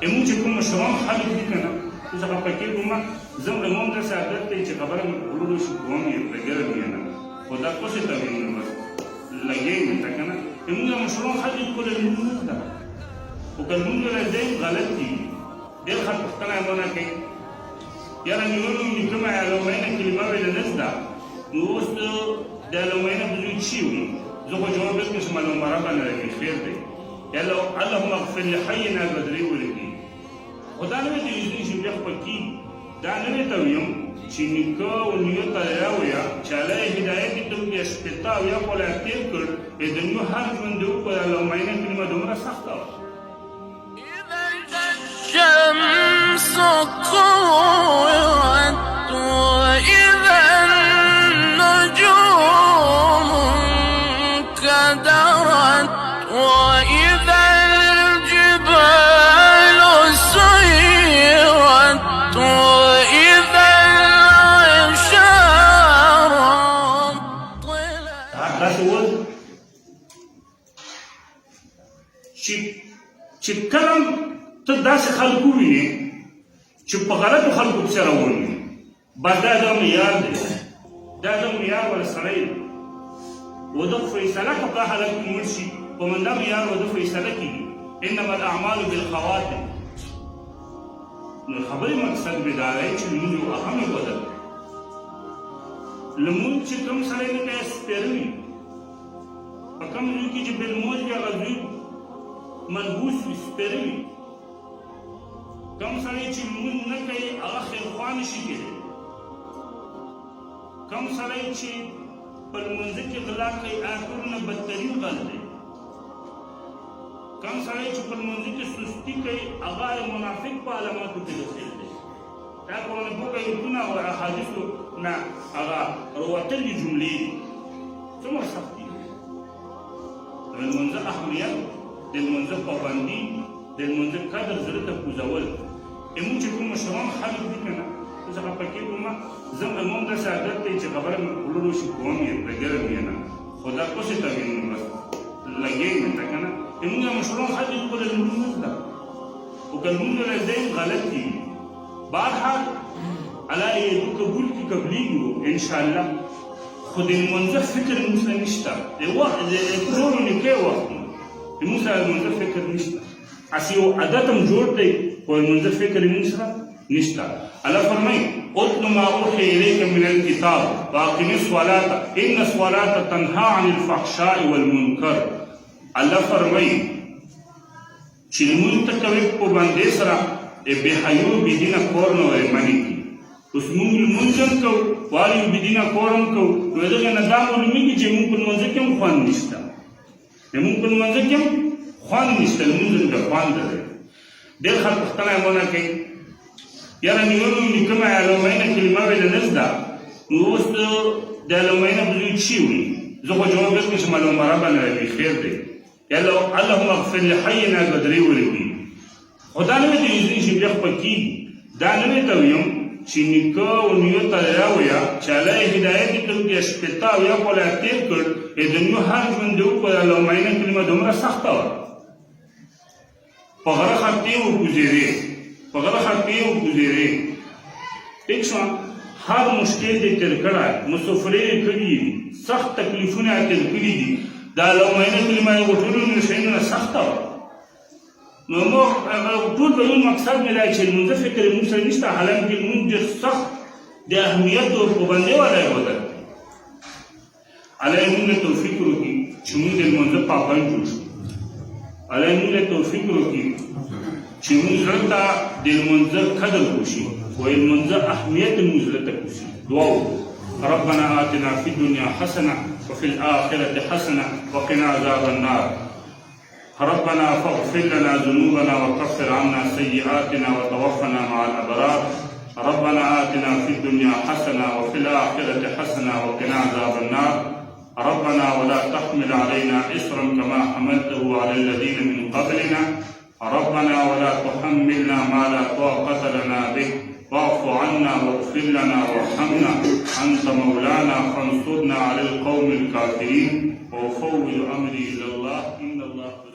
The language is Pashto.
امون چې کوم مشران خلک دي که نه اوس هغه پکې کومه زه امام داسې عادت دی چې خبره مې ورو شي کوم یې لګېږم یې نه خو دا کوسې ته وینم بس لګېږم ته که نه امونږ مشران خلک کوله لمونځ نه زده خو که لمونځ راځي غلط دي ډېر خلک پوښتنه یې ونه کوي یاره نیولو نیکه مې علومینه کلمه ویله نه زده نو اوس د علومینه په زوی چی وي زه خو جواب درکړم چې معلومه ربانه راکړي خیر دی یا اللهم اغفر لحینا به درې ولیکي خو دا نه وی چې چې بیا خو پکې دا نه وی ته ویم چې نیکه او نیو ته راویه چې الله یې هدایت یې ته وکړي شپېته او یا کاله یې تېر کړ د نیو هر ژوند دې وکړه علومینه کلمه دومره سخته وه الشمس كورت وإذا النجوم انكدرت وإذا الجبال سيرت وإذا العشار طلعت چې کلم ته داسې خلکو وینې چې په غلطو خلکو پسې روان وي بس دا د معیار دی دا د معیار ولا سړی دی وده فیصله که په حالت کې مړ شي په منده معیار وده فیصله کېږي انما الاعمال بالخواتم نو خبرې مقصد مې دا دی چې لمونځ یو اهم بدل لمونځ چې کوم سړی نه کوي سپېره وي په کوم ځای کې چې بالموج وي هغه ځای منحوس وي سپېره وي کم سړی چې لمونځ نه کوي هغه خیرخوا نشي کېدی کم سړی چې په لمونځه کې غلا کوي هغه ټولو نه بدترین غل دی کم سړی چې په لمونځه کې سستي کوي هغه منافق په علاماتو کې داخل دی دا قرآن پاک ایتونه او احادیثو نه هغه راوتلي جملې دي څومره سخت دي د لمونځه اهمیت د لمونځه پابندي د لمونځه قدر زړه ته کوزول امون چې کوم مشران خلک دي که نه اوس هغه پکې کومه زه امام داسې عادت دی چې خبره مې ورو شي کوم یې لګېږم یې نه خو دا کوسې ته وینم بس لګېږم ته که نه امونږ مشران خلک کوله لمونځ نه زده خو که لمونځ راځي غلط دي بهرحال الله یې قبول کړي قبلېږي انشاءالله خو د لمونځه فکر موږ سره نشته د وخت د ټولو نکاح وخت موږ سره لمونځه فکر نشته اسی یو عادت هم جوړ دی خو لمونځه فکر یې موږ سره نشته الله فرمایي اتل ما اوحي الیک من الکتاب واقم الصلاة ان الصلاة تنهى عن الفحشاء والمنکر الله فرمایي چې لمونځ ته کوې په باندې سره بې حیو بې دینه کور نه ورې منې کړي اوس مونږ لمونځ هم کوو وایو بې دینه کور هم کوو نو د هغې نه دا معلومېږي چې مونږ په لمونځه کې هم خوند نشته مونږ په لمونځه کې هم خوند نشته لمونځ د خوند دی ډېر خلک پوښتنه یې ونه کوي یاره نیولو نیکه مې علومینه کلمه ویله نه زده نو اوس د علومینه په زوی چی وي زه خو جواب درکړم چې معلومه ربانه راکړي خیر دی یا اللهم اغفر لحینا به درې ولیکي خو دا نه وی چې بیا خو پکې دا نه وی ته ویم چې نیکه او نیو ته راویه چې الله یې هدایت یې ته وکړي شپېته او یا کاله یې تېر کړ د نیو هر ژوند دې وکړه علومینه کلمه دومره سخته وه په غره خطې وګوزېدې په غره خطې وګوزېدې ټیک شوه هر مشکل دې تېر کړی مسافرې یې کړي دي سخت تکلیفونه یې تېر کړي دي دا علومینه کلمه یې ټولو شیانو سخته وه نو موږ ټول به یو مقصد مې دی چې لمونځه فکر یې موږ سره نشته حالانکې لمونځ ډېر سخت د اهمیت او پابندۍ والا یې بدل الله یې موږ له توفیق وکړي چې موږ د لمونځه پابند جوړ شو الله یې موږ له توفیق وکړي چې موږ زړه ته د لمونځه قدر وشي او لمونځه اهمیت موږ زړه ته وشي دعا وکړو ربنا آتنا في الدنيا حسنة وفي الآخرة حسنة وقنا عذاب النار ربنا فاغفر لنا ذنوبنا وكفر عنا سيئاتنا وتوفنا مع الأبرار ربنا آتنا في الدنيا حسنة وفي الآخرة حسنة وقنا عذاب النار ربنا ولا تحمل علينا إصرا كما حملته على الذين من قبلنا ربنا ولا تحملنا ما لا طاقة لنا به واعف عنا واغفر لنا وارحمنا أنت مولانا فانصرنا على القوم الكافرين وأفوض أمري إلى الله إن الله